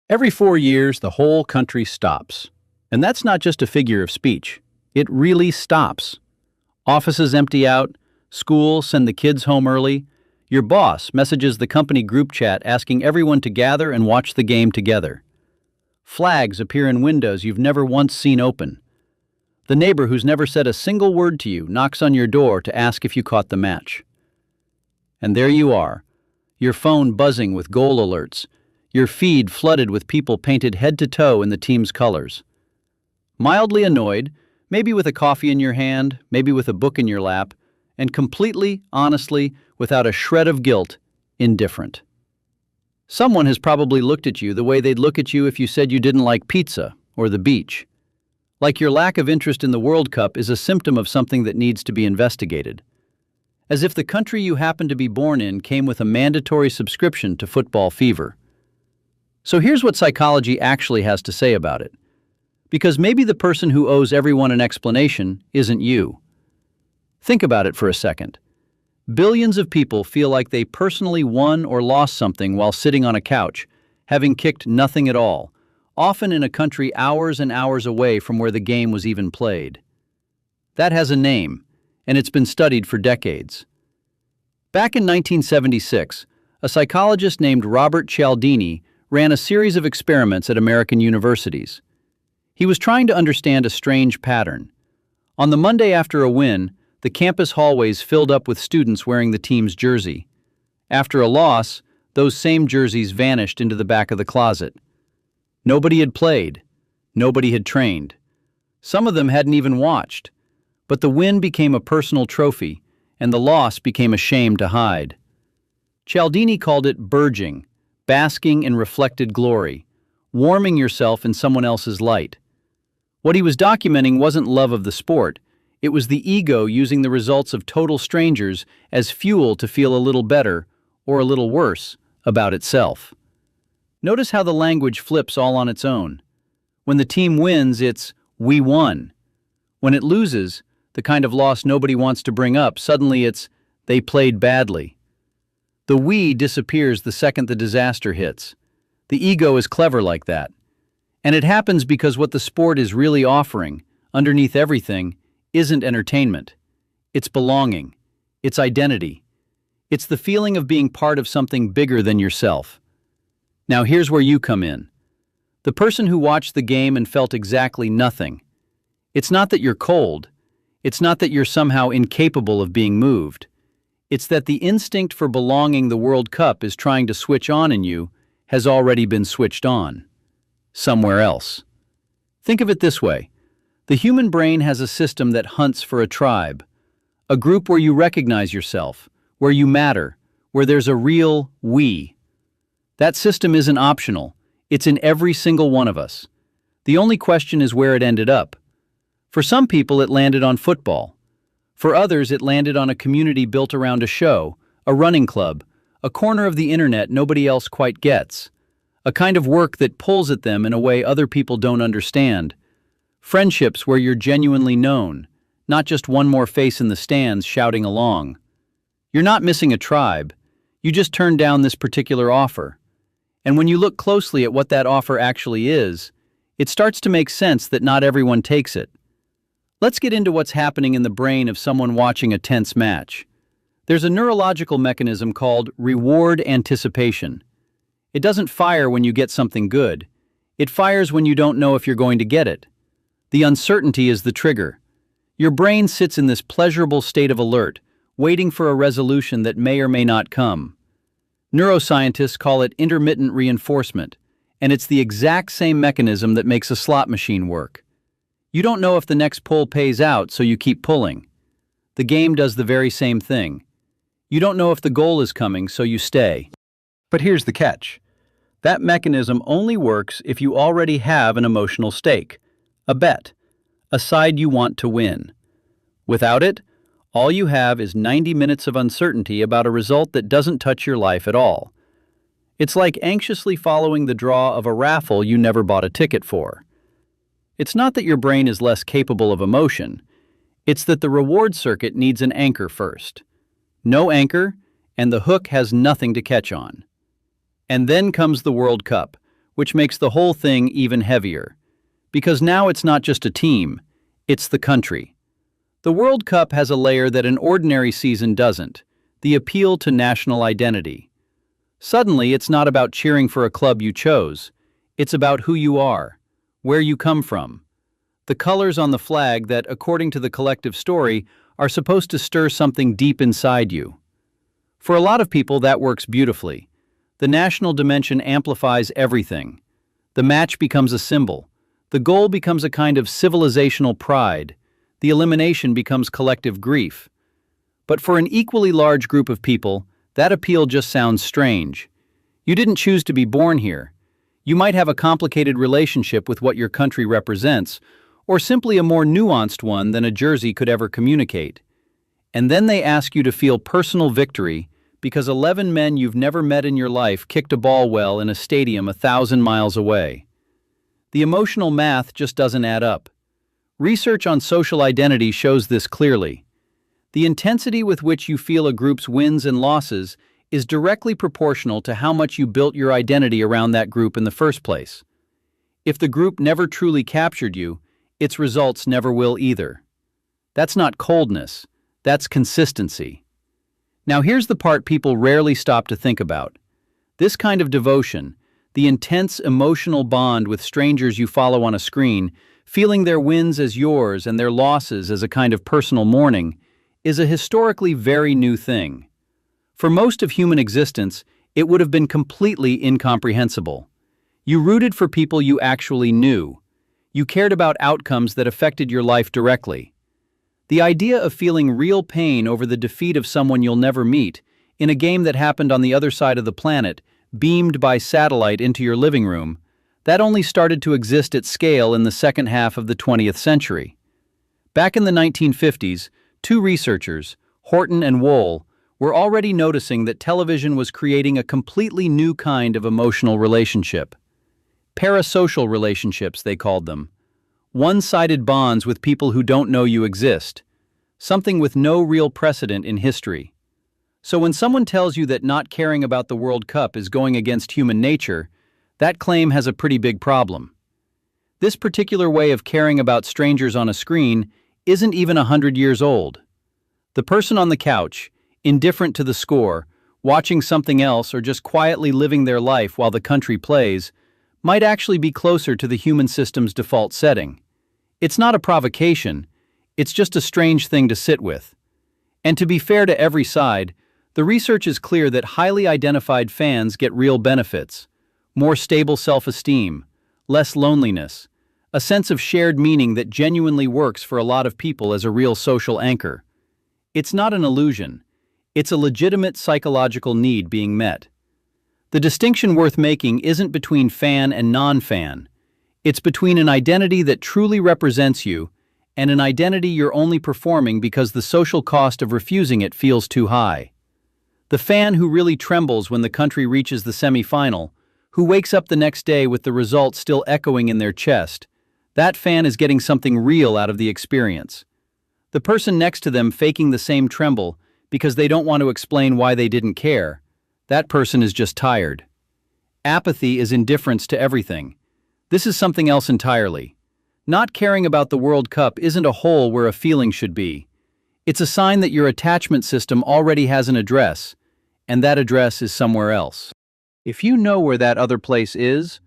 Every 4 years, the whole country stops. And that's not just a figure of speech. It really stops. Offices empty out, schools send the kids home early, your boss messages the company group chat asking everyone to gather and watch the game together. Flags appear in windows you've never once seen open. The neighbor who's never said a single word to you knocks on your door to ask if you caught the match. And there you are, your phone buzzing with goal alerts, your feed flooded with people painted head to toe in the team's colors. Mildly annoyed, maybe with a coffee in your hand, maybe with a book in your lap, and completely, honestly, without a shred of guilt, indifferent. Someone has probably looked at you the way they'd look at you if you said you didn't like pizza or the beach. Like your lack of interest in the World Cup is a symptom of something that needs to be investigated. As if the country you happen to be born in came with a mandatory subscription to football fever. So here's what psychology actually has to say about it. Because maybe the person who owes everyone an explanation isn't you. Think about it for a second. Billions of people feel like they personally won or lost something while sitting on a couch, having kicked nothing at all, often in a country hours and hours away from where the game was even played. That has a name, and it's been studied for decades. Back in 1976, a psychologist named Robert Cialdini ran a series of experiments at American universities. He was trying to understand a strange pattern. On the Monday after a win, the campus hallways filled up with students wearing the team's jersey. After a loss, those same jerseys vanished into the back of the closet. Nobody had played. Nobody had trained. Some of them hadn't even watched. But the win became a personal trophy, and the loss became a shame to hide. Cialdini called it BIRGing, basking in reflected glory, warming yourself in someone else's light. What he was documenting wasn't love of the sport. It was the ego using the results of total strangers as fuel to feel a little better, or a little worse, about itself. Notice how the language flips all on its own. When the team wins, it's, "we won." When it loses, the kind of loss nobody wants to bring up, suddenly it's, "they played badly." The "we" disappears the second the disaster hits. The ego is clever like that. And it happens because what the sport is really offering, underneath everything, isn't entertainment. It's belonging. It's identity. It's the feeling of being part of something bigger than yourself. Now here's where you come in. The person who watched the game and felt exactly nothing. It's not that you're cold. It's not that you're somehow incapable of being moved. It's that the instinct for belonging the World Cup is trying to switch on in you has already been switched on. Somewhere else. Think of it this way. The human brain has a system that hunts for a tribe, a group where you recognize yourself, where you matter, where there's a real we. That system isn't optional. It's in every single one of us. The only question is where it ended up. For some people, it landed on football. For others, it landed on a community built around a show, a running club, a corner of the internet nobody else quite gets, a kind of work that pulls at them in a way other people don't understand, friendships where you're genuinely known, not just one more face in the stands shouting along. You're not missing a tribe. You just turned down this particular offer. And when you look closely at what that offer actually is, it starts to make sense that not everyone takes it. Let's get into what's happening in the brain of someone watching a tense match. There's a neurological mechanism called reward anticipation. It doesn't fire when you get something good. It fires when you don't know if you're going to get it. The uncertainty is the trigger. Your brain sits in this pleasurable state of alert, waiting for a resolution that may or may not come. Neuroscientists call it intermittent reinforcement, and it's the exact same mechanism that makes a slot machine work. You don't know if the next pull pays out, so you keep pulling. The game does the very same thing. You don't know if the goal is coming, so you stay. But here's the catch. That mechanism only works if you already have an emotional stake, a bet, a side you want to win. Without it, all you have is 90 minutes of uncertainty about a result that doesn't touch your life at all. It's like anxiously following the draw of a raffle you never bought a ticket for. It's not that your brain is less capable of emotion. It's that the reward circuit needs an anchor first. No anchor, and the hook has nothing to catch on. And then comes the World Cup, which makes the whole thing even heavier. Because now it's not just a team, it's the country. The World Cup has a layer that an ordinary season doesn't: the appeal to national identity. Suddenly, it's not about cheering for a club you chose. It's about who you are, where you come from. The colors on the flag that, according to the collective story, are supposed to stir something deep inside you. For a lot of people, that works beautifully. The national dimension amplifies everything. The match becomes a symbol. The goal becomes a kind of civilizational pride. The elimination becomes collective grief. But for an equally large group of people, that appeal just sounds strange. You didn't choose to be born here. You might have a complicated relationship with what your country represents, or simply a more nuanced one than a jersey could ever communicate. And then they ask you to feel personal victory because 11 men you've never met in your life kicked a ball well in a stadium 1,000 miles away. The emotional math just doesn't add up. Research on social identity shows this clearly. The intensity with which you feel a group's wins and losses is directly proportional to how much you built your identity around that group in the first place. If the group never truly captured you, its results never will either. That's not coldness, that's consistency. Now here's the part people rarely stop to think about. This kind of devotion, the intense emotional bond with strangers you follow on a screen, feeling their wins as yours and their losses as a kind of personal mourning, is a historically very new thing. For most of human existence, it would have been completely incomprehensible. You rooted for people you actually knew. You cared about outcomes that affected your life directly. The idea of feeling real pain over the defeat of someone you'll never meet, in a game that happened on the other side of the planet, beamed by satellite into your living room, that only started to exist at scale in the second half of the 20th century. Back in the 1950s, two researchers, Horton and Wohl, were already noticing that television was creating a completely new kind of emotional relationship. Parasocial relationships, they called them. One-sided bonds with people who don't know you exist. Something with no real precedent in history. So when someone tells you that not caring about the World Cup is going against human nature, that claim has a pretty big problem. This particular way of caring about strangers on a screen isn't even 100 years old. The person on the couch, indifferent to the score, watching something else or just quietly living their life while the country plays, might actually be closer to the human system's default setting. It's not a provocation, it's just a strange thing to sit with. And to be fair to every side, the research is clear that highly identified fans get real benefits: more stable self-esteem, less loneliness, a sense of shared meaning that genuinely works for a lot of people as a real social anchor. It's not an illusion, it's a legitimate psychological need being met. The distinction worth making isn't between fan and non-fan. It's between an identity that truly represents you and an identity you're only performing because the social cost of refusing it feels too high. The fan who really trembles when the country reaches the semi-final, who wakes up the next day with the result still echoing in their chest, that fan is getting something real out of the experience. The person next to them faking the same tremble because they don't want to explain why they didn't care, that person is just tired. Apathy is indifference to everything. This is something else entirely. Not caring about the World Cup isn't a hole where a feeling should be. It's a sign that your attachment system already has an address, and that address is somewhere else. If you know where that other place is,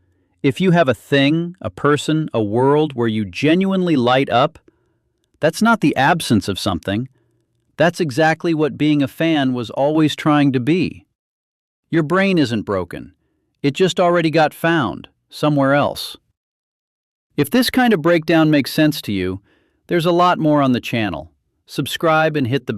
if you have a thing, a person, a world where you genuinely light up, that's not the absence of something. That's exactly what being a fan was always trying to be. Your brain isn't broken. It just already got found, somewhere else. If this kind of breakdown makes sense to you, there's a lot more on the channel. Subscribe and hit the